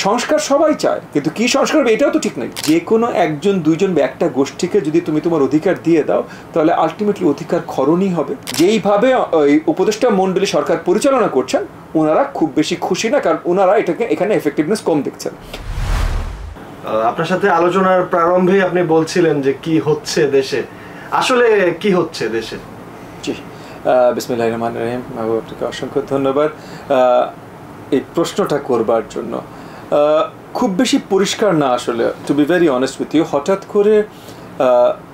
সংস্কার সবাই চায়, কিন্তু কি সংস্কার হবে এটাও তো ঠিক নেই। যে কোনো একজন দুইজন বা একটা গোষ্ঠীকে যদি তুমি তোমার অধিকার দিয়ে দাও, তাহলে আলটিমেটলি অধিকার খরণই হবে। যেইভাবে ওই উপদেষ্টা মণ্ডলী সরকার পরিচালনা করছেন, ওনারা খুব বেশি খুশি না, কারণ ওনারা এটাকে এখানে এফেক্টিভনেস কম দেখছেন। আপনার সাথে আলোচনার প্রারম্ভে আপনি বলছিলেন যে কি হচ্ছে দেশে, আসলে কি হচ্ছে দেশে? জি, বিসমিল্লাহির রহমানির রহিম। আপনাকে অসংখ্য ধন্যবাদ এই প্রশ্নটা করবার জন্য। খুব বেশি পরিষ্কার না আসলে, to be very honest with you. হঠাৎ করে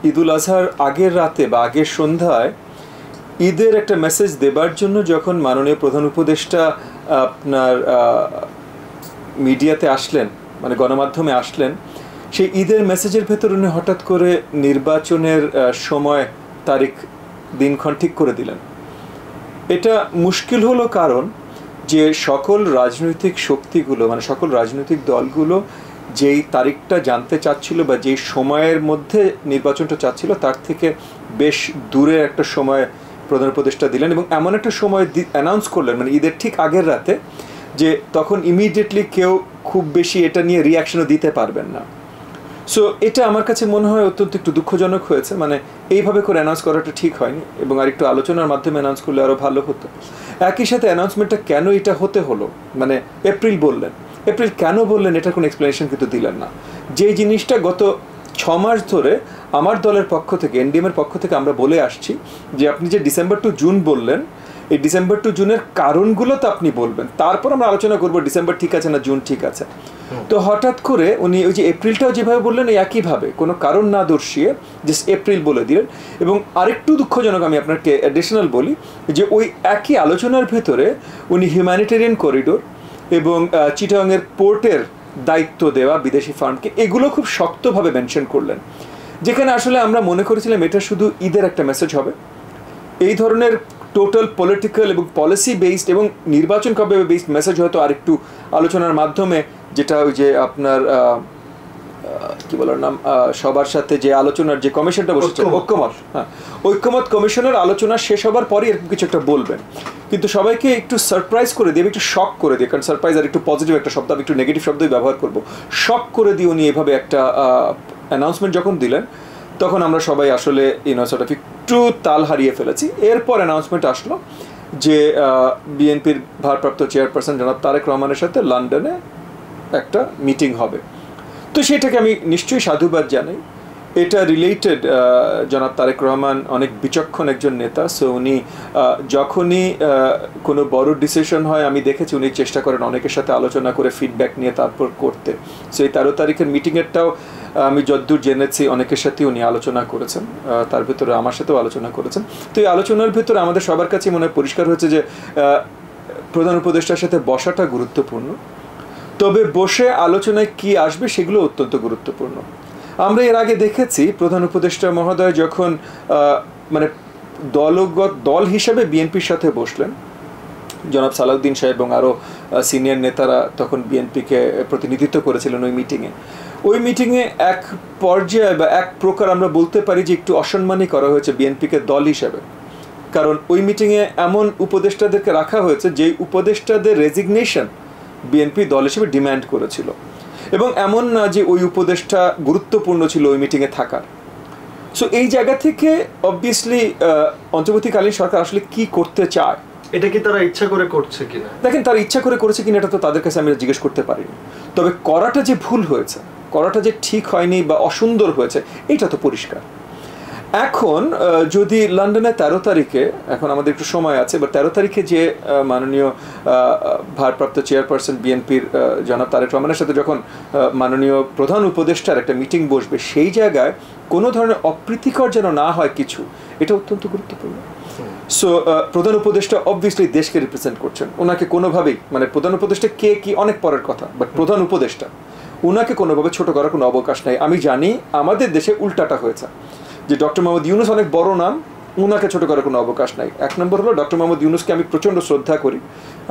ঈদুল আজহার আগের রাতে বা আগের সন্ধ্যায় ঈদের একটা মেসেজ দেবার জন্য যখন মাননীয় প্রধান উপদেষ্টা আপনার মিডিয়াতে আসলেন, মানে গণমাধ্যমে আসলেন, সেই ঈদের মেসেজের ভেতর উনি হঠাৎ করে নির্বাচনের সময় তারিখ দিনক্ষণ ঠিক করে দিলেন। এটা মুশকিল হলো কারণ যে সকল রাজনৈতিক শক্তিগুলো, মানে সকল রাজনৈতিক দলগুলো যেই তারিখটা জানতে চাচ্ছিল বা যেই সময়ের মধ্যে নির্বাচনটা চাচ্ছিল, তার থেকে বেশ দূরের একটা সময় প্রধান উপদেষ্টা দিলেন, এবং এমন একটা সময় অ্যানাউন্স করলেন, মানে ঈদের ঠিক আগের রাতে, যে তখন ইমিডিয়েটলি কেউ খুব বেশি এটা নিয়ে রিয়াকশনও দিতে পারবেন না। সো এটা আমার কাছে মনে হয় অত্যন্ত একটু দুঃখজনক হয়েছে, মানে এইভাবে করে অ্যানাউন্স করাটা ঠিক হয়নি, এবং আরেকটু আলোচনার মাধ্যমে অ্যানাউন্স করলে আরও ভালো হতো। একই সাথে অ্যানাউন্সমেন্টটা কেন এটা হতে হলো, মানে এপ্রিল বললেন, এপ্রিল কেন বললেন এটার কোনো এক্সপ্লেনেশন কিন্তু দিলেন না। যেই জিনিসটা গত 6 মাস ধরে আমার দলের পক্ষ থেকে, এনডিএমের পক্ষ থেকে আমরা বলে আসছি, যে আপনি যে ডিসেম্বর টু জুন বললেন, এই ডিসেম্বর টু জুনের কারণগুলো তো আপনি বলবেন, তারপর আমরা আলোচনা করবো ডিসেম্বর ঠিক আছে না জুন ঠিক আছে। তো হঠাৎ করে উনি ওই যে এপ্রিলটাও যেভাবে বললেন, একইভাবে কোনো কারণ না দর্শিয়ে জাস্ট এপ্রিল বলে দিলেন। এবং আরেকটু দুঃখজনক, আমি আপনাকে অ্যাডিশনাল বলি, যে ওই একই আলোচনার ভেতরে উনি হিউম্যানিটেরিয়ান করিডোর এবং চিটাগাংয়ের পোর্টের দায়িত্ব দেওয়া বিদেশি ফার্মকে, এগুলো খুব শক্তভাবে মেনশন করলেন, যেখানে আসলে আমরা মনে করেছিলাম এটা শুধু ঈদের একটা মেসেজ হবে। এই ধরনের টোটাল পলিটিক্যাল এবং পলিসি বেসড এবং নির্বাচন কবে বেসড মেসেজ হয়তো আরেকটু আলোচনার মাধ্যমে, যেটা ওই যে আপনার কি বলার নাম, সবার সাথে যে আলোচনার যে কমিশনটা বসেছে ঐক্যমত, হ্যাঁ, ঐক্যমত কমিশনের আলোচনা শেষ হবার পরই এরকম কিছু একটা বলবেন, কিন্তু সবাইকে একটু সারপ্রাইজ করে দিয়ে, একটু শক করে দিয়ে, কারণ সারপ্রাইজ আর একটু পজিটিভ একটা শব্দ, আমি একটু নেগেটিভ শব্দই ব্যবহার করবো, শক করে দিয়ে উনি এভাবে একটা অ্যানাউন্সমেন্ট যখন দিলেন, তখন আমরা সবাই আসলে সর্ট অফ একটু তাল হারিয়ে ফেলেছি। এরপর অ্যানাউন্সমেন্ট আসলো যে বিএনপির ভারপ্রাপ্ত চেয়ারপারসন জনাব তারেক রহমানের সাথে লন্ডনে একটা মিটিং হবে। তো সেটাকে আমি নিশ্চয়ই সাধুবাদ জানাই। এটা রিলেটেড, জনাব তারেক রহমান অনেক বিচক্ষণ একজন নেতা। সো উনি যখনই কোনো বড় ডিসিশন হয়, আমি দেখেছি উনি চেষ্টা করেন অনেকের সাথে আলোচনা করে ফিডব্যাক নিয়ে তারপর করতে। সো এই 13 তারিখের মিটিংয়েরটাও আমি যতদূর জেনেছি অনেকের সাথে উনি আলোচনা করেছেন, তার ভিতরে আমার সাথেও আলোচনা করেছেন। তো এই আলোচনার ভিতরে আমাদের সবার কাছে মনে পরিষ্কার হচ্ছে যে প্রধান উপদেষ্টার সাথে বসাটা গুরুত্বপূর্ণ, তবে বসে আলোচনায় কি আসবে সেগুলো অত্যন্ত গুরুত্বপূর্ণ। আমরা এর আগে দেখেছি প্রধান উপদেষ্টা মহোদয় যখন মানে দল হিসাবে বিএনপির সাথে বসলেন, জনাব সালাউদ্দিন সাহেব এবং আরও সিনিয়র নেতারা তখন বিএনপিকে প্রতিনিধিত্ব করেছিলেন ওই মিটিংয়ে। ওই মিটিংয়ে এক পর্যায়ে বা এক প্রকার আমরা বলতে পারি যে একটু অসম্মানই করা হয়েছে বিএনপিকে দল হিসাবে, কারণ ওই মিটিংয়ে এমন উপদেষ্টাদেরকে রাখা হয়েছে যেই উপদেষ্টাদের রেজিগনেশন বিএনপি দল হিসেবে ডিম্যান্ড করেছিল, এবং এমন না যে ওই উপদেষ্টা গুরুত্বপূর্ণ ছিল ওই মিটিংয়ে থাকার। সো এই জায়গা থেকে অবভিয়াসলি অন্তর্বর্তীকালীন সরকার আসলে কি করতে চায়, এটা কি তারা ইচ্ছা করে করছে কিনা, দেখেন তারা ইচ্ছা করে করেছে কিনা এটা তো তাদের কাছে আমি জিজ্ঞেস করতে পারিনি, তবে করাটা যে ভুল হয়েছে, করাটা যে ঠিক হয়নি বা অসুন্দর হয়েছে, এইটা তো পরিষ্কার। এখন যদি লন্ডনে 13 তারিখে, এখন আমাদের একটু সময় আছে, বা 13 তারিখে যে মাননীয় ভারপ্রাপ্ত চেয়ারপারসন বিএনপির জনাব তারেক রহমানের সাথে যখন মাননীয় প্রধান উপদেষ্টার একটা মিটিং বসবে, সেই জায়গায় কোনো ধরনের অপ্রীতিকর যেন না হয় কিছু, এটা অত্যন্ত গুরুত্বপূর্ণ। সো প্রধান উপদেষ্টা অবভিয়াসলি দেশকে রিপ্রেজেন্ট করছেন, ওনাকে কোনোভাবেই, মানে প্রধান উপদেষ্টা কে কি অনেক পরের কথা, বাট প্রধান উপদেষ্টা, ওনাকে কোনোভাবে ছোট করার কোনো অবকাশ নাই। আমি জানি আমাদের দেশে উল্টাটা হয়েছে, যে ডক্টর মোহাম্মদ ইউনুস অনেক বড় নাম, ওনাকে ছোট করার কোনো অবকাশ নাই। এক নম্বর হলো ডক্টর মোহাম্মদ ইউনুসকে আমি প্রচণ্ড শ্রদ্ধা করি,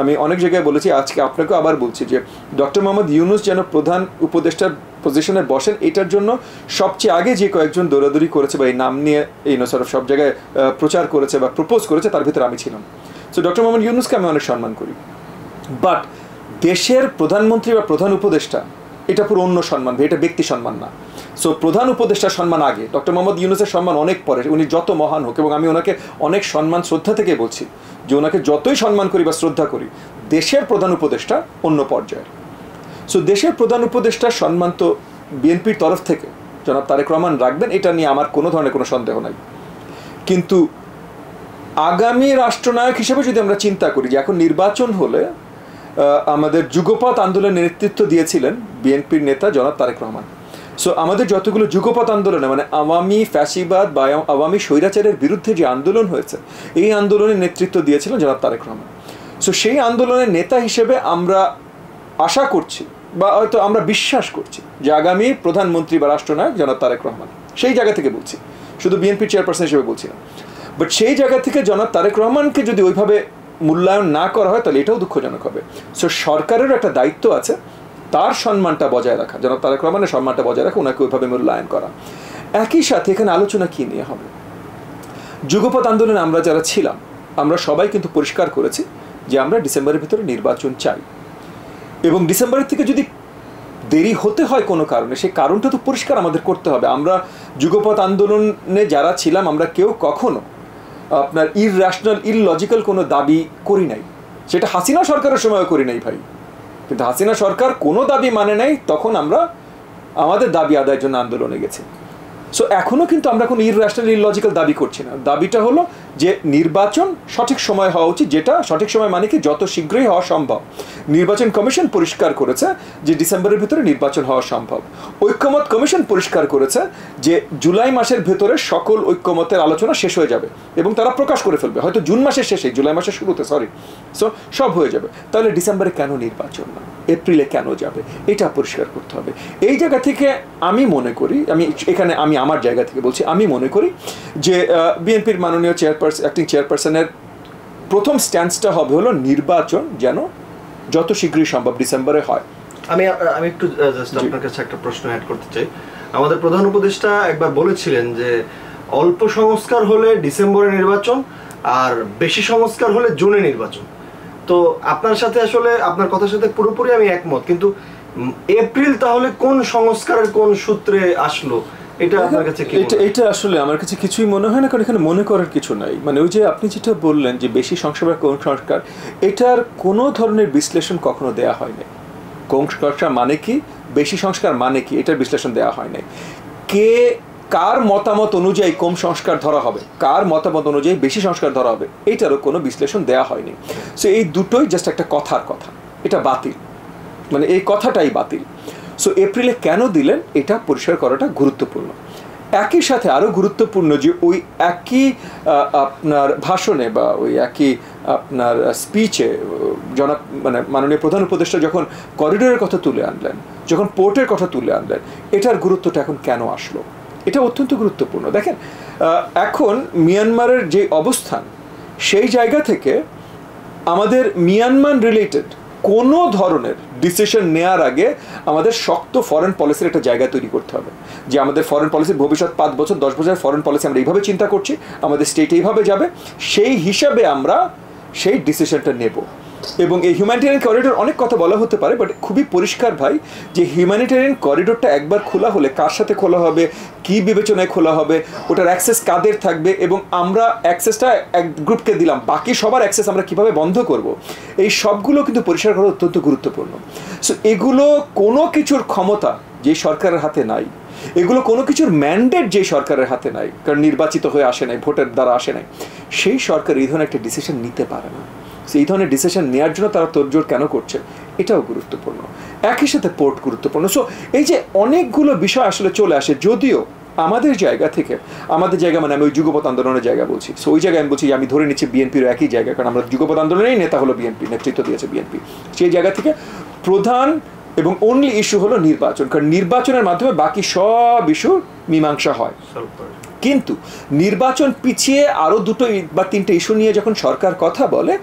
আমি অনেক জায়গায় বলেছি, আজকে আপনাকেও আবার বলছি যে ডক্টর মোহাম্মদ ইউনুস যেন প্রধান উপদেষ্টার পজিশনে বসেন, এটার জন্য সবচেয়ে আগে যে কয়েকজন দৌড়াদৌড়ি করেছে বা এই নাম নিয়ে সব জায়গায় প্রচার করেছে বা প্রপোজ করেছে, তার ভিতরে আমি ছিলাম। সো ডক্টর মোহাম্মদ ইউনুসকে আমি অনেক সম্মান করি, বাট দেশের প্রধানমন্ত্রী বা প্রধান উপদেষ্টা এটা পুরো অন্য সম্মান, এটা ব্যক্তি সম্মান না। সো প্রধান উপদেষ্টার সম্মান আগে, ডক্টর মোহাম্মদ ইউনূসের সম্মান অনেক পরে, উনি যত মহান হোক, এবং আমি ওনাকে অনেক সম্মান শ্রদ্ধা থেকে বলছি যে ওনাকে যতই সম্মান করি বা শ্রদ্ধা করি, দেশের প্রধান উপদেষ্টা অন্য পর্যায়ের। সো দেশের প্রধান উপদেষ্টার সম্মান তো বিএনপির তরফ থেকে জনাব তারেক রহমান রাখবেন, এটা নিয়ে আমার কোনো ধরনের কোনো সন্দেহ নাই। কিন্তু আগামী রাষ্ট্রনায়ক হিসেবে যদি আমরা চিন্তা করি যে এখন নির্বাচন হলে, আমাদের যুগপৎ আন্দোলনের নেতৃত্ব দিয়েছিলেন বিএনপির নেতা জনাব তারেক রহমান। সো আমাদের যতগুলো যুগপৎ আন্দোলনে, মানে আওয়ামী ফ্যাসিবাদ বা আওয়ামী স্বৈরাচারের বিরুদ্ধে যে আন্দোলন হয়েছে, এই আন্দোলনের নেতৃত্ব দিয়েছিলেন জনাব তারেক রহমান। সো সেই আন্দোলনের নেতা হিসেবে আমরা আশা করছি বা হয়তো আমরা বিশ্বাস করছি যে আগামী প্রধানমন্ত্রী বা রাষ্ট্রনায়ক জনাব তারেক রহমান, সেই জায়গা থেকে বলছি, শুধু বিএনপির চেয়ারপারসন হিসেবে বলছি না, বাট সেই জায়গা থেকে জনাব তারেক রহমানকে যদি ওইভাবে মূল্যায়ন না করা হয় তাহলে এটাও দুঃখজনক হবে। সো সরকারেরও একটা দায়িত্ব আছে তার সম্মানটা বজায় রাখা, জনাব তারেক রহমানের সম্মানটা বজায় রাখা, ওনাকে ওইভাবে মূল্যায়ন করা। একই সাথে এখানে আলোচনা কী নিয়ে হবে? যুগপৎ আন্দোলনে আমরা যারা ছিলাম, আমরা সবাই কিন্তু পরিষ্কার করেছি যে আমরা ডিসেম্বরের ভিতরে নির্বাচন চাই, এবং ডিসেম্বরের থেকে যদি দেরি হতে হয় কোনো কারণে, সেই কারণটা তো পরিষ্কার আমাদের করতে হবে। আমরা যুগপৎ আন্দোলনে যারা ছিলাম, আমরা কেউ কখনো আপনার ইররাশনাল ইললজিক্যাল কোনো দাবি করি নাই, সেটা হাসিনা সরকারের সময়ও করি নাই ভাই। কিন্তু হাসিনা সরকার কোনো দাবি মানে নাই, তখন আমরা আমাদের দাবি আদায়ের জন্য আন্দোলনে গেছি। সো এখনও কিন্তু আমরা কোনো ইররাশনাল ইললজিক্যাল দাবি করছি না। দাবিটা হলো যে নির্বাচন সঠিক সময় হওয়া উচিত, যেটা সঠিক সময় মানে কি যত শীঘ্রই হওয়া সম্ভব। নির্বাচন কমিশন পরিষ্কার করেছে যে ডিসেম্বরের ভিতরে নির্বাচন হওয়া সম্ভব। ঐক্যমত কমিশন পরিষ্কার করেছে যে জুলাই মাসের ভেতরে সকল ঐক্যমতের আলোচনা শেষ হয়ে যাবে এবং তারা প্রকাশ করে ফেলবে, হয়তো জুন মাসের শেষে, জুলাই মাসের শুরুতে, সো সব হয়ে যাবে। তাহলে ডিসেম্বরে কেন নির্বাচন না, এপ্রিলে কেন যাবে, এটা পরিষ্কার করতে হবে। এই জায়গা থেকে আমি মনে করি, আমি আমার জায়গা থেকে বলছি, আমি মনে করি যে বিএনপির মাননীয় অ্যাক্টিং চেয়ারপারসনের প্রথম স্ট্যান্সটা হবে হলো নির্বাচন যেন যত শীঘ্রই সম্ভব ডিসেম্বরে হয়। আমি একটু জাস্ট আপনার কাছে একটা প্রশ্ন অ্যাড করতে চাই। আমাদের প্রধান উপদেষ্টা একবার বলেছিলেন যে অল্প সংস্কার হলে ডিসেম্বরে নির্বাচন, আর বেশি সংস্কার হলে জুনে নির্বাচন। তো আপনার সাথে আসলে আপনার কথার সাথে পুরোপুরি আমি একমত, কিন্তু এপ্রিল তাহলে কোন সংস্কারের কোন সূত্রে আসলো? এটা আপনার কাছে কি? এটা আসলে আমার কাছে কিছুই মনে হয় না, কারণ এখানে মনে করার কিছু নাই। মানে ওই যে আপনি যেটা বললেন যে বেশি সংস্কার কোন সংস্কার, এটার কোনো ধরনের বিশ্লেষণ কখনো দেয়া হয় নাই। কোন সংস্কার মানে কি, বেশি সংস্কার মানে কি, এটার বিশ্লেষণ দেওয়া হয় নাই। কার মতামত অনুযায়ী কম সংস্কার ধরা হবে, কার মতামত অনুযায়ী বেশি সংস্কার ধরা হবে, এইটারও কোনো বিশ্লেষণ দেওয়া হয়নি। সো এই দুটোই জাস্ট একটা কথার কথা, এটা বাতিল, মানে এই কথাটাই বাতিল। সো এপ্রিলে কেন দিলেন এটা পরিষ্কার করাটা গুরুত্বপূর্ণ। একই সাথে আরও গুরুত্বপূর্ণ যে ওই একই আপনার ভাষণে বা ওই একই আপনার স্পিচে মানে মাননীয় প্রধান উপদেষ্টা যখন করিডোরের কথা তুলে আনলেন, যখন পোর্টের কথা তুলে আনলেন, এটার গুরুত্বটা এখন কেন আসলো, এটা অত্যন্ত গুরুত্বপূর্ণ। দেখেন, এখন মিয়ানমারের যে অবস্থান, সেই জায়গা থেকে আমাদের মিয়ানমার রিলেটেড কোনো ধরনের ডিসিশন নেওয়ার আগে আমাদের শক্ত ফরেন পলিসির একটা জায়গা তৈরি করতে হবে, যে আমাদের ফরেন পলিসির ভবিষ্যৎ 5 বছর 10 বছরের ফরেন পলিসি আমরা এইভাবে চিন্তা করছি, আমাদের স্টেট এইভাবে যাবে, সেই হিসাবে আমরা সেই ডিসিশনটা নেব। এবং এই হিউম্যানিটেরিয়ান করিডোর অনেক কথা বলা হতে পারে, বাট খুবই পরিষ্কার ভাই যে হিউম্যানিটেরিয়ান করিডোরটা একবার খোলা হলে কার সাথে খোলা হবে, কি বিবেচনায় খোলা হবে, ওটার অ্যাক্সেস কাদের থাকবে, এবং আমরা অ্যাক্সেসটা এক গ্রুপকে দিলাম, বাকি সবার অ্যাক্সেস আমরা কিভাবে বন্ধ করব, এই সবগুলো কিন্তু পরিষ্কার করা অত্যন্ত গুরুত্বপূর্ণ। সো এগুলো কোনো কিছুর ক্ষমতা যে সরকারের হাতে নাই, এগুলো কোনো কিছুর ম্যান্ডেট যে সরকারের হাতে নাই, কারণ নির্বাচিত হয়ে আসে নাই, ভোটের দ্বারা আসে নাই, সেই সরকার এই ধরনের একটা ডিসিশন নিতে পারে না। এই ধরনের ডিসিশন নেওয়ার জন্য তারা তোড়জোড় কেন করছে, এটাও গুরুত্বপূর্ণ। একই সাথে পোর্ট গুরুত্বপূর্ণ। সো এই যে অনেকগুলো বিষয় আসলে চলে আসে, যদিও আমাদের জায়গা থেকে, আমাদের জায়গা মানে আমি ওই যুগপৎ আন্দোলনের জায়গা বলছি, সো ওই জায়গায় আমি বলছি আমি ধরে নিচ্ছি বিএনপির একই জায়গা, কারণ আমরা যুগপৎ আন্দোলনেরই নেতা হলো বিএনপি, নেতৃত্ব দিয়েছে বিএনপি। সেই জায়গা থেকে প্রধান এবং অনলি ইস্যু হলো নির্বাচন, কারণ নির্বাচনের মাধ্যমে বাকি সব ইস্যু মীমাংসা হয়। কিন্তু নির্বাচন পিছিয়ে আরও 2 বা 3টে ইস্যু নিয়ে যখন সরকার কথা বলে,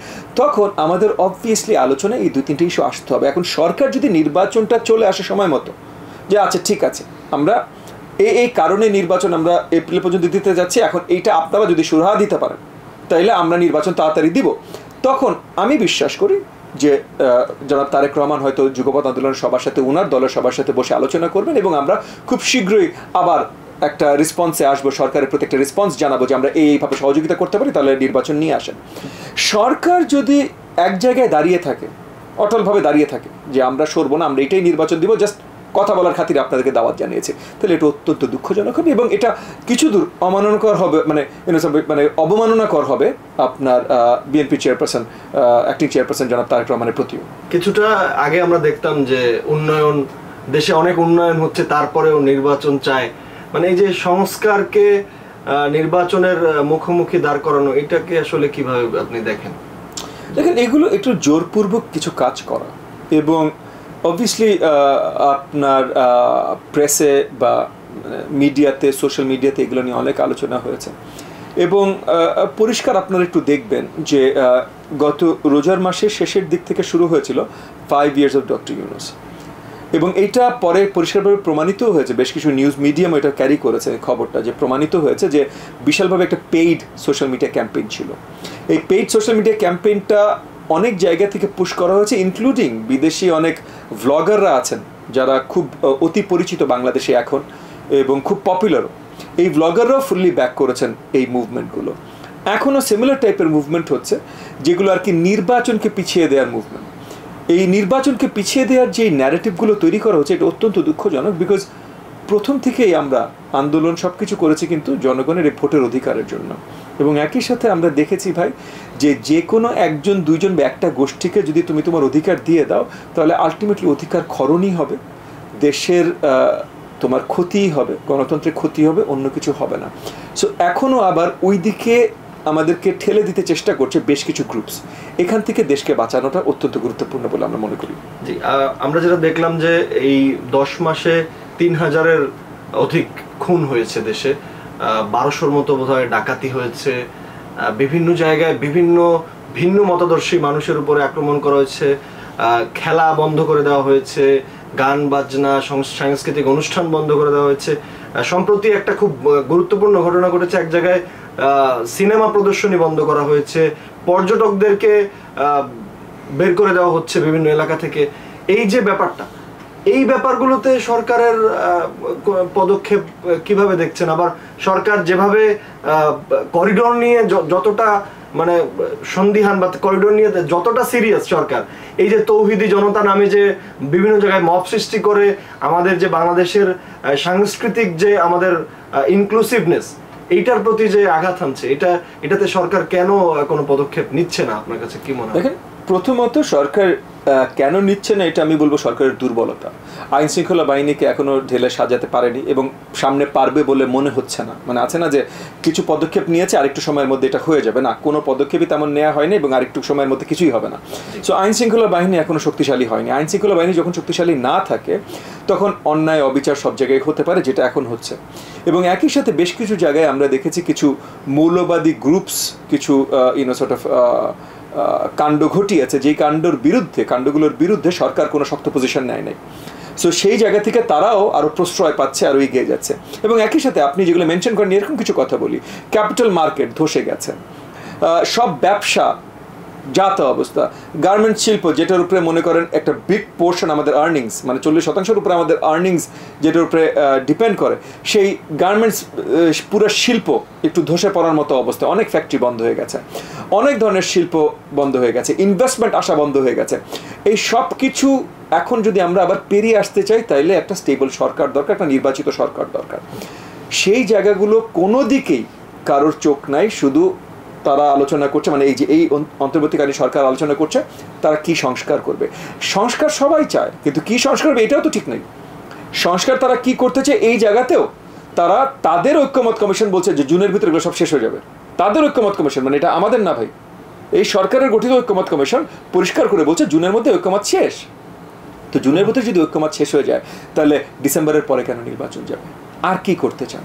তখন আমাদের অবভিয়াসলি আলোচনায় এই 2-3টে ইস্যু আসতে হবে। এখন সরকার যদি নির্বাচনটা চলে আসে সময় মতো, যে আচ্ছা ঠিক আছে আমরা এই কারণে নির্বাচন আমরা এপ্রিল পর্যন্ত দিতে যাচ্ছি, এখন এইটা আপনারা যদি সুরাহা দিতে পারেন তাইলে আমরা নির্বাচন তাড়াতাড়ি দিব, তখন আমি বিশ্বাস করি যে জনাব তারেক রহমান হয়তো যুগপৎ আন্দোলনের সবার সাথে উনার দলের সবার সাথে বসে আলোচনা করবেন এবং আমরা খুব শীঘ্রই আবার একটা রেসপন্সে আসবো, সরকারের প্রতি একটা রেসপন্স জানাবো যে আমরা এইভাবে সহযোগিতা করতে পারি, তাহলে নির্বাচন নিয়ে আসেন। সরকার যদি এক জায়গায় দাঁড়িয়ে থাকে, অটলভাবে দাঁড়িয়ে থাকে যে আমরা সরবো না, আমরা এটাই নির্বাচন দিব, জাস্ট কথা বলার খাতিরে আপনাদেরকে দাওয়াত জানিয়েছে, তাহলে এটা অত্যন্ত দুঃখজনক হবে এবং এটা কিছু দূর অমাননাকর হবে, মানে অবমাননাকর হবে আপনার বিএনপি চেয়ারপারসন, অ্যাক্টিং চেয়ারপারসন জনাব তারেক রহমানের প্রতিও। কিছুটা আগে আমরা দেখতাম যে উন্নয়ন, দেশে অনেক উন্নয়ন হচ্ছে, তারপরেও নির্বাচন চায়, মানে এই যে সংস্কারকে নির্বাচনের মুখোমুখি দাঁড় করানো, এটাকে আসলে কিভাবে আপনি দেখেন? দেখেন, এগুলো একটু জোরপূর্বক কিছু কাজ করা এবং অবভিয়াসলি আপনার প্রেসে বা মিডিয়াতে, সোশ্যাল মিডিয়াতে এগুলো নিয়ে অনেক আলোচনা হয়েছে এবং পরিষ্কার আপনারা একটু দেখবেন যে গত রোজার মাসের শেষের দিক থেকে শুরু হয়েছিল 5 years of ডক্টর ইউনূস এবং এইটা পরে পরিষ্কারভাবে প্রমাণিত হয়েছে, বেশ কিছু নিউজ মিডিয়াম এটা ক্যারি করেছে খবরটা, যে প্রমাণিত হয়েছে যে বিশালভাবে একটা পেইড সোশ্যাল মিডিয়া ক্যাম্পেইন ছিল। এই পেইড সোশ্যাল মিডিয়া ক্যাম্পেইনটা অনেক জায়গা থেকে পুশ করা হয়েছে, ইনক্লুডিং বিদেশি অনেক ভ্লগাররা আছেন যারা খুব অতি পরিচিত বাংলাদেশে এখন এবং খুব পপুলারও। এই ভ্লগাররাও ফুললি ব্যাক করেছেন এই মুভমেন্টগুলো। এখনও সিমিলার টাইপের মুভমেন্ট হচ্ছে যেগুলো আর কি নির্বাচনকে পিছিয়ে দেওয়ার মুভমেন্ট। এই নির্বাচনকে পিছিয়ে দেওয়ার যে ন্যারেটিভগুলো তৈরি করা হচ্ছে, এটা অত্যন্ত দুঃখজনক, বিকজ প্রথম থেকেই আমরা আন্দোলন সব কিছু করেছি কিন্তু জনগণের এই ভোটের অধিকারের জন্য এবং একই সাথে আমরা দেখেছি ভাই যে কোনো একজন, দুইজন বা একটা গোষ্ঠীকে যদি তুমি তোমার অধিকার দিয়ে দাও, তাহলে আলটিমেটলি অধিকার খরণই হবে, দেশের তোমার ক্ষতিই হবে, গণতন্ত্রের ক্ষতি হবে, অন্য কিছু হবে না। সো এখনও আবার ওই দিকে আমাদেরকে ঠেলে দিতে চেষ্টা করছে বেশ কিছু গ্রুপস। এখান থেকে দেশকে বাঁচানোটা অত্যন্ত গুরুত্বপূর্ণ বলে আমরা মনে করি। জি, আমরা যেটা দেখলাম যে এই 10 মাসে 3000-এর অধিক খুন হয়েছে দেশে, 1200-র মতো বোধহয় ডাকাতি হয়েছে, বিভিন্ন জায়গায় বিভিন্ন ভিন্ন মতাদর্শী মানুষের উপরে আক্রমণ করা হয়েছে, খেলা বন্ধ করে দেওয়া হয়েছে, গান বাজনা সাংস্কৃতিক অনুষ্ঠান বন্ধ করে দেওয়া হয়েছে। সম্প্রতি একটা খুব গুরুত্বপূর্ণ ঘটনা ঘটেছে, এক জায়গায় সিনেমা প্রদর্শনী বন্ধ করা হয়েছে, পর্যটকদেরকে বের করে দেওয়া হচ্ছে বিভিন্ন এলাকা থেকে। এই যে ব্যাপারটা, এই ব্যাপারগুলোতে সরকারের পদক্ষেপ কিভাবে দেখছেন? আবার সরকার যেভাবে করিডোর নিয়ে যতটা মানে সন্দিহান বা করিডোর নিয়ে যতটা সিরিয়াস সরকার, এই যে তৌহিদি জনতা নামে যে বিভিন্ন জায়গায় মব সৃষ্টি করে আমাদের যে বাংলাদেশের সাংস্কৃতিক যে আমাদের ইনক্লুসিভনেস, এইটার প্রতি যে আঘাত হানছে, এটাতে সরকার কেন কোনো পদক্ষেপ নিচ্ছে না? আপনার কাছে কি মনে হয়? দেখেন, প্রথমত সরকার কেন নিচ্ছে না এটা আমি বলবো সরকারের দুর্বলতা। আইন শৃঙ্খলা বাহিনীকে এখনো ঢেলে সাজাতে পারেনি এবং সামনে পারবে বলে মনে হচ্ছে না। মানে আছে না যে কিছু পদক্ষেপ নিয়েছে, আরেকটু সময়ের মধ্যে এটা হয়ে যাবে, না, কোনো পদক্ষেপই তেমন নেওয়া হয়নি এবং আরেকটু সময়ের মধ্যে কিছুই হবে না। সো আইন শৃঙ্খলা বাহিনী এখনো শক্তিশালী হয়নি। আইন শৃঙ্খলা বাহিনী যখন শক্তিশালী না থাকে তখন অন্যায় অবিচার সব জায়গায় হতে পারে, যেটা এখন হচ্ছে। এবং একই সাথে বেশ কিছু জায়গায় আমরা দেখেছি কিছু মৌলবাদী গ্রুপস কিছু সর্ট অফ কাণ্ড ঘটিয়েছে, যেই কাণ্ডগুলোর বিরুদ্ধে সরকার কোনো শক্ত পজিশন নেয় নাই। সো সেই জায়গা থেকে তারাও আরও প্রশ্রয় পাচ্ছে, আরও এগিয়ে যাচ্ছে। এবং একই সাথে আপনি যেগুলো মেনশন করেন এরকম কিছু কথা বলি, ক্যাপিটাল মার্কেট ধসে গেছে, সব ব্যবসা যাতা অবস্থা, গার্মেন্টস শিল্প যেটার উপরে মনে করেন একটা বিগ পোর্শন আমাদের আর্নিংস, মানে 40% উপরে আমাদের আর্নিংস যেটার উপরে ডিপেন্ড করে, সেই গার্মেন্টস পুরো শিল্প একটু ধসে পড়ার মতো অবস্থা। অনেক ফ্যাক্টরি বন্ধ হয়ে গেছে, অনেক ধরনের শিল্প বন্ধ হয়ে গেছে, ইনভেস্টমেন্ট আসা বন্ধ হয়ে গেছে। এই সব কিছু এখন যদি আমরা আবার পেরিয়ে আসতে চাই, তাইলে একটা স্টেবল সরকার দরকার, একটা নির্বাচিত সরকার দরকার। সেই জায়গাগুলো কোনো দিকেই কারোর চোখ নাই, শুধু তারা আলোচনা করছে, মানে এই অন্তর্বর্তীকালীন সরকার আলোচনা করছে তারা কি সংস্কার করবে। সংস্কার সবাই চায়, কিন্তু কি সংস্কার হবে এটাও তো ঠিক নেই। সংস্কার তারা কি করতে চায় এই জায়গাতেও তারা তাদের ঐক্যমত কমিশন বলছে যে জুনের ভিতরে এগুলো সব শেষ হয়ে যাবে। তাদের ঐক্যমত কমিশন, মানে এটা আমাদের না ভাই, এই সরকারের গঠিত ঐক্যমত কমিশন পরিষ্কার করে বলছে জুনের মধ্যে ঐক্যমত শেষ। তো জুনের ভিতরে যদি ঐক্যমত শেষ হয়ে যায়, তাহলে ডিসেম্বরের পরে কেন নির্বাচন যাবে? আর কি করতে চান?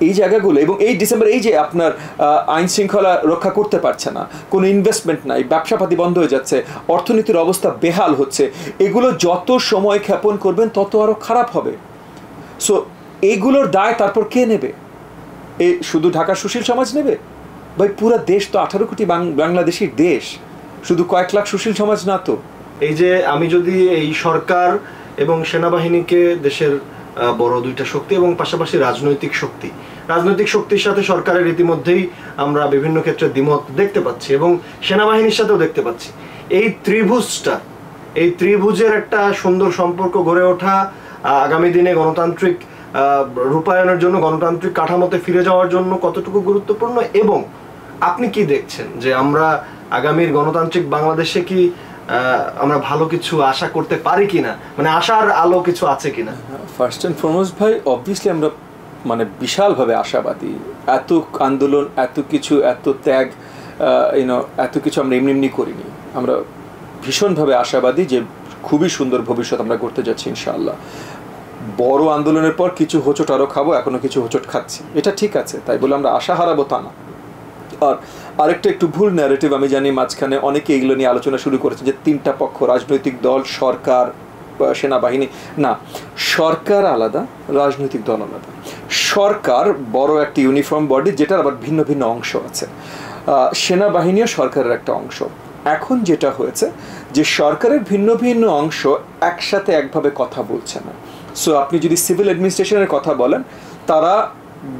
এই জায়গাগুলো, এবং এই ডিসেম্বর এই যে আপনার আইন শৃঙ্খলা রক্ষা করতে পারছে না, কোনো ইনভেস্টমেন্ট নাই, ব্যবসাপাতি বন্ধ হয়ে যাচ্ছে, অর্থনীতির অবস্থা বেহাল হচ্ছে, এগুলো যত সময় ক্ষেপণ করবেন তত আরও খারাপ হবে। সো এইগুলোর দায় তারপর কে নেবে? শুধু ঢাকার সুশীল সমাজ নেবে? ভাই পুরো দেশ তো 18 কোটি বাংলাদেশির দেশ, শুধু কয়েক লাখ সুশীল সমাজ না তো। এই যে আমি যদি এই সরকার এবং সেনাবাহিনীকে দেশের বড় দুইটা শক্তি এবং পাশাপাশি রাজনৈতিক শক্তির সাথে সরকারের ইতিমধ্যেই আমরা বিভিন্ন ক্ষেত্রে দ্বিমত দেখতে পাচ্ছি এবং সেনাবাহিনীর সাথেও দেখতে পাচ্ছি, এই ত্রিভুজের একটা সুন্দর সম্পর্ক গড়ে ওঠা আগামী দিনে গণতান্ত্রিক রূপায়ণের জন্য, গণতান্ত্রিক কাঠামোতে ফিরে যাওয়ার জন্য কতটুকু গুরুত্বপূর্ণ, এবং আপনি কি দেখছেন যে আমরা আগামীর গণতান্ত্রিক বাংলাদেশে কি আমরা ভালো কিছু আশা করতে পারি কিনা, মানে আশার আলো কিছু আছে কিনা? ফার্স্ট অ্যান্ড ফরমোস্ট ভাই, অবভিয়াসলি আমরা মানে বিশালভাবে আশাবাদী। এত আন্দোলন, এত কিছু, এত ত্যাগ, এত কিছু আমরা এমনি করিনি। আমরা ভীষণভাবে আশাবাদী যে খুবই সুন্দর ভবিষ্যৎ আমরা করতে যাচ্ছি ইনশাআল্লাহ। বড় আন্দোলনের পর কিছু হোঁচট আরও খাবো, এখনো কিছু হোঁচট খাচ্ছি, এটা ঠিক আছে, তাই বলে আমরা আশা হারাবো তা না। আর আরেকটা একটু ভুল ন্যারেটিভ আমি জানি, মাঝখানে অনেকে এগুলো নিয়ে আলোচনা শুরু করেছে যে তিনটা পক্ষ, রাজনৈতিক দল, সরকার, সেনাবাহিনী। না, সরকার আলাদা, রাজনৈতিক দল আলাদা। সরকার বড় একটা ইউনিফর্ম বডি, যেটার আবার ভিন্ন ভিন্ন অংশ আছে। সেনাবাহিনীও সরকারের একটা অংশ। এখন যেটা হয়েছে যে সরকারের ভিন্ন ভিন্ন অংশ একসাথে একভাবে কথা বলছে না। সো আপনি যদি সিভিল অ্যাডমিনিস্ট্রেশনের কথা বলেন, তারা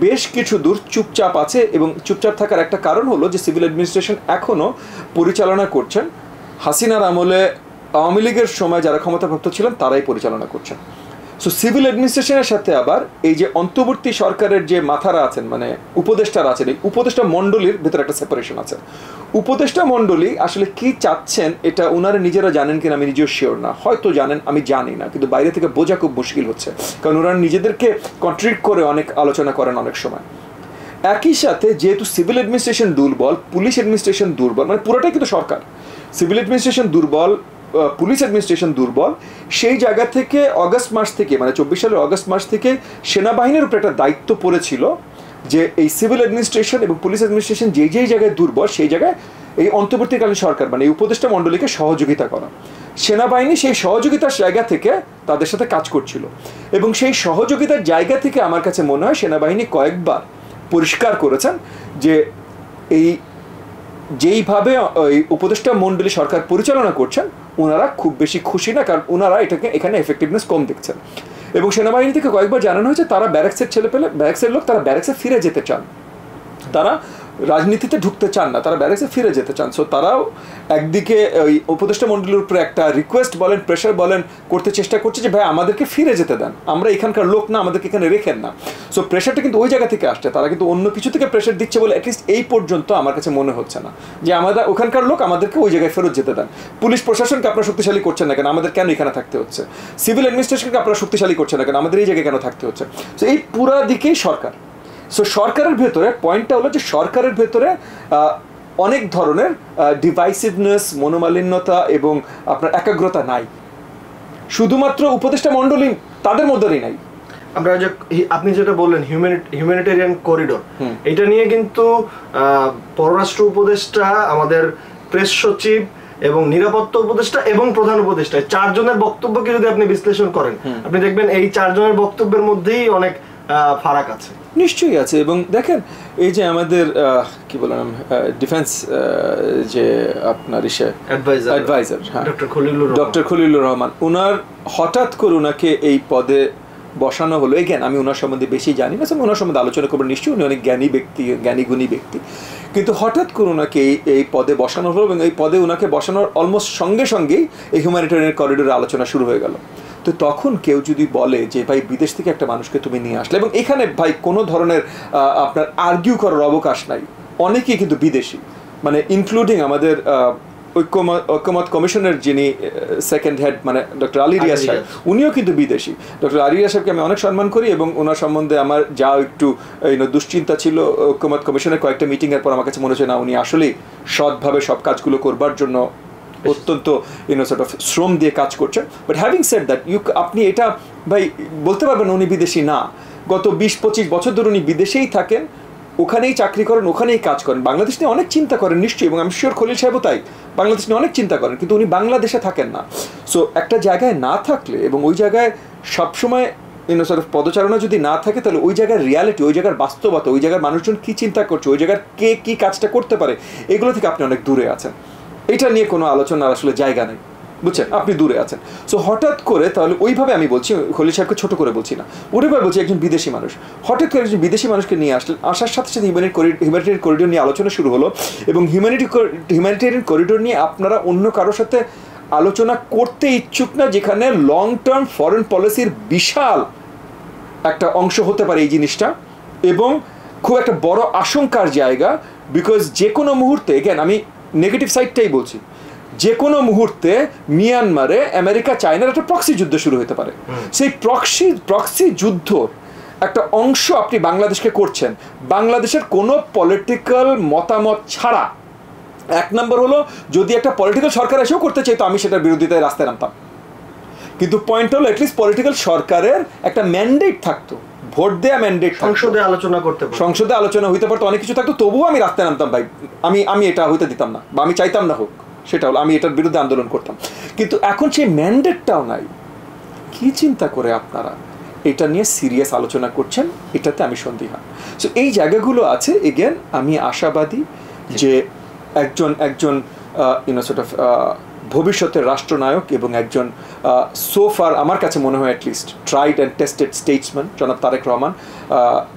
বেশ কিছু দূর চুপচাপ আছে, এবং চুপচাপ থাকার একটা কারণ হলো যে সিভিল অ্যাডমিনিস্ট্রেশন এখনও পরিচালনা করছেন হাসিনার আমলে, আওয়ামী লীগের সময় যারা ক্ষমতাপ্রাপ্ত ছিলেন তারাই পরিচালনা করছেন। সো সিভিল অ্যাডমিনিস্ট্রেশনের সাথে আবার এই যে অন্তর্বর্তী সরকারের যে মাথারা আছেন, মানে উপদেষ্টারা আছেন, এই উপদেষ্টা মণ্ডলীর ভেতরে একটা সেপারেশন আছে। উপদেষ্টা মণ্ডলী আসলে কি চাচ্ছেন এটা ওনারা নিজেরা জানেন কিনা আমি নিজেও শিওর না, হয়তো জানেন, আমি জানি না, কিন্তু বাইরে থেকে বোঝা খুব মুশকিল হচ্ছে, কারণ ওনারা নিজেদেরকে কন্ট্রিক্ট করে অনেক আলোচনা করেন অনেক সময়। একই সাথে যেহেতু সিভিল অ্যাডমিনিস্ট্রেশন দুর্বল, পুলিশ অ্যাডমিনিস্ট্রেশন দুর্বল, মানে পুরোটাই কিন্তু সরকার, সিভিল অ্যাডমিনিস্ট্রেশন দুর্বল, পুলিশ অ্যাডমিনিস্ট্রেশন দুর্বল, সেই জায়গা থেকে অগস্ট মাস থেকে, মানে 24 সালের অগস্ট মাস থেকে সেনাবাহিনীর উপরে একটা দায়িত্ব পড়েছিল যে এই সিভিল অ্যাডমিনিস্ট্রেশন এবং পুলিশ অ্যাডমিনিস্ট্রেশন যেই জায়গায় দুর্বল, সেই জায়গায় এই অন্তর্বর্তীকালীন সরকার মানে এই উপদেষ্টা মণ্ডলীকে সহযোগিতা করা। সেনাবাহিনী সেই সহযোগিতার জায়গা থেকে তাদের সাথে কাজ করছিল, এবং সেই সহযোগিতার জায়গা থেকে আমার কাছে মনে হয় সেনাবাহিনী কয়েকবার পরিষ্কার করেছেন যে এই যেইভাবে ওই উপদেষ্টা মণ্ডলী সরকার পরিচালনা করছেন ওনারা খুব বেশি খুশি না, কারণ ওনারা এটাকে এখানে এফেক্টিভনেস কম দেখছেন। এবং সেনাবাহিনী থেকে কয়েকবার জানানো হয়েছে তারা ব্যারাক্সের ছেলেপেলে, ব্যারাক্সের লোক, তারা ব্যারাক্সে ফিরে যেতে চান, তারা রাজনীতিতে ঢুকতে চান না, তারা ব্যারাক্সে ফিরে যেতে চান। সো তারাও একদিকে ওই উপদেষ্টা মণ্ডলীর উপরে একটা রিকোয়েস্ট বলেন, প্রেশার বলেন, করতে চেষ্টা করছে যে ভাই আমাদেরকে ফিরে যেতে দেন, আমরা এখানকার লোক না, আমাদেরকে এখানে রেখেন না। সো প্রেশারটা কিন্তু ওই জায়গা থেকে আসছে, তারা কিন্তু অন্য কিছু থেকে প্রেশার দিচ্ছে বলে অ্যাটলিস্ট এই পর্যন্ত আমার কাছে মনে হচ্ছে না যে আমাদের ওখানকার লোক, আমাদেরকে ওই জায়গায় ফেরত যেতে দেন। পুলিশ প্রশাসনকে আপনারা শক্তিশালী করছেন না কেন, আমাদের কেন এখানে থাকতে হচ্ছে? সিভিল অ্যাডমিনিস্ট্রেশনকে আপনারা শক্তিশালী করছেন না কেন, আমাদের এই জায়গায় কেন থাকতে হচ্ছে? সো এই পুরা দিকেই সরকার। সো সরকারের ভেতরে পয়েন্টটা হলো যে সরকারের ভেতরে অনেক ধরনের ডিভাইসিভনেস, মনোমালিন্যতা এবং আপনার একাগ্রতা নাই, শুধুমাত্র উপদেষ্টা মণ্ডলী তাদের মধ্যেই নাই। আমরা যে আপনি যেটা বললেন হিউম্যানিটেরিয়ান করিডোর, এটা নিয়ে কিন্তু পররাষ্ট্র উপদেষ্টা, আমাদের প্রেস সচিব এবং নিরাপত্তা উপদেষ্টা এবং প্রধান উপদেষ্টা, চারজনের বক্তব্যকে যদি আপনি বিশ্লেষণ করেন, আপনি দেখবেন এই চারজনের বক্তব্যের মধ্যেই অনেক ফারাক আছে। নিশ্চয়ই আছে। এবং দেখেন এই যে আমাদের কি বললাম ডিফেন্স যে আপনার অ্যাডভাইজার ডক্টর খলিলুর রহমান, ওনার হঠাৎ করে ওনাকে এই পদে বসানো হলো। এগেন আমি ওনার সম্বন্ধে বেশি জানি না, আমি ওনার সম্বন্ধে আলোচনা করবো, নিশ্চয়ই উনি অনেক জ্ঞানী ব্যক্তি, জ্ঞানীগুণী ব্যক্তি, কিন্তু হঠাৎ করে ওনাকে এই পদে বসানো হলো, এবং এই পদে ওনাকে বসানোর অলমোস্ট সঙ্গে সঙ্গেই এই হিউম্যানিটেরিয়ান করিডোরের আলোচনা শুরু হয়ে গেল। তো তখন কেউ যদি বলে যে ভাই বিদেশ থেকে একটা মানুষকে তুমি নিয়ে আসলে, এবং এখানে ভাই কোনো ধরনের আপনার আর্গিউ করার অবকাশ নাই, অনেকেই কিন্তু বিদেশি, মানে ইনক্লুডিং আমাদের ঐক্যমত কমিশনের যিনি সেকেন্ড হেড মানে ডক্টর আলী রিয়াজ সাহেব, উনিও কিন্তু বিদেশি। ডক্টর আলী রিয়াজ সাহেবকে আমি অনেক সম্মান করি, এবং ওনার সম্বন্ধে আমার যা একটু দুশ্চিন্তা ছিল ঐক্যমত কমিশনের কয়েকটা মিটিংয়ের পর আমার কাছে মনে হচ্ছে না উনি আসলেই সৎভাবে সব কাজগুলো করবার জন্য অত্যন্ত সর্ট অফ শ্রম দিয়ে কাজ করছেন। বাট হ্যাভিং সেড দ্যাট আপনি এটা ভাই বলতে পারবেন উনি বিদেশি না। গত 20-25 বছর ধরে উনি বিদেশেই থাকেন, ওখানেই চাকরি করেন, ওখানেই কাজ করেন, বাংলাদেশ নিয়ে অনেক চিন্তা করেন নিশ্চয়ই, এবং আমি শিওর খলিল সাহেবও তাই, বাংলাদেশ নিয়ে অনেক চিন্তা করেন, কিন্তু উনি বাংলাদেশে থাকেন না। সো একটা জায়গায় না থাকলে এবং ওই জায়গায় সবসময় সর্ট অফ পদচারণা যদি না থাকে, তাহলে ওই জায়গার রিয়ালিটি, ওই জায়গার বাস্তবতা, ওই জায়গার মানুষজন কী চিন্তা করছে, ওই জায়গার কে কী কাজটা করতে পারে, এগুলো থেকে আপনি অনেক দূরে আছেন। এটা নিয়ে কোনো আলোচনার আসলে জায়গা নেই, বুঝছেন, আপনি দূরে আছেন। সো হঠাৎ করে তাহলে ওইভাবে আমি বলছি, খলিল সাহেবকে ছোট করে বলছি না, ওইভাবে বলছি একজন বিদেশি মানুষ, হঠাৎ করে একজন বিদেশি মানুষকে নিয়ে আসলেন, আসার সাথে সাথে হিউম্যানিটেরিয়ান করিডোর নিয়ে আলোচনা শুরু হলো, এবং হিউম্যানিটেরিয়ান করিডোর নিয়ে আপনারা অন্য কারোর সাথে আলোচনা করতে ইচ্ছুক না, যেখানে লং টার্ম ফরেন পলিসির বিশাল একটা অংশ হতে পারে এই জিনিসটা, এবং খুব একটা বড় আশঙ্কার জায়গা। বিকজ যে কোনো মুহূর্তে, এগেন আমি নেগেটিভ সাইডটাই বলছি, যে কোনো মুহূর্তে মিয়ানমারে আমেরিকা চায়নার একটা প্রক্সি যুদ্ধ শুরু হতে পারে। সেই প্রক্সি যুদ্ধ একটা অংশ আপনি বাংলাদেশকে করছেন, বাংলাদেশের কোনো পলিটিক্যাল মতামত ছাড়া। এক নম্বর হলো, যদি একটা পলিটিক্যাল সরকার এসেও করতে চাই তো আমি সেটার বিরোধিতায় রাস্তায় নামতাম, কিন্তু পয়েন্ট হলো অ্যাটলিস্ট পলিটিক্যাল সরকারের একটা ম্যান্ডেট থাকতো, ভোট দেয়া ম্যান্ডেট, সংসদে আলোচনা করতে, সংসদে আলোচনা হইতে পারতো, অনেক কিছু থাকতো, তবুও আমি রাস্তায় নামতাম ভাই, আমি এটা হইতে দিতাম না, বা আমি চাইতাম না হোক, সেটা হলো আমি এটার বিরুদ্ধে আন্দোলন করতাম। কিন্তু এখন সেই ম্যান্ডেটটাও নাই। কি চিন্তা করে আপনারা এটা নিয়ে সিরিয়াস আলোচনা করছেন, এটাতে আমি সন্দিহান। সো এই জায়গাগুলো আছে। এগেন আমি আশাবাদী যে একজন সর্ট অফ ভবিষ্যতের রাষ্ট্রনায়ক এবং একজন সোফার আমার কাছে মনে হয় at least tried and tested statesman জনাব তারেক রহমান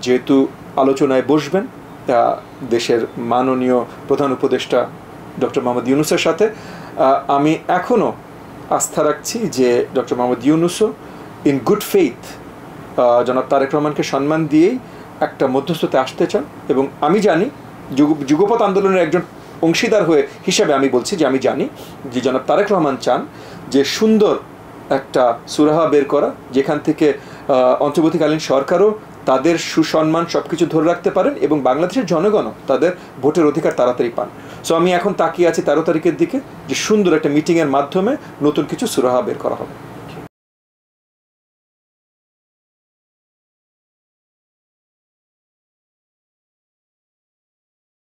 যেহেতু আলোচনায় বসবেন দেশের মাননীয় প্রধান উপদেষ্টা ডক্টর মোহাম্মদ ইউনূসের সাথে, আমি এখনও আস্থা রাখছি যে ডক্টর মোহাম্মদ ইউনূসও ইন গুড ফেইথ জনাব তারেক রহমানকে সম্মান দিয়েই একটা মধ্যস্থতে আসতে চান। এবং আমি জানি যুগপৎ আন্দোলনের একজন অংশীদার হয়ে হিসাবে আমি বলছি যে আমি জানি যে জনাব তারেক রহমান চান যে সুন্দর একটা সুরাহা বের করা, যেখান থেকে অন্তর্বর্তীকালীন সরকারও তাদের সুসম্মান সব কিছু ধরে রাখতে পারেন এবং বাংলাদেশের জনগণও তাদের ভোটের অধিকার তাড়াতাড়ি পান। সো আমি এখন তাকিয়ে আছি 13 তারিখের দিকে যে সুন্দর একটা মিটিংয়ের মাধ্যমে নতুন কিছু সুরাহা বের করা হবে।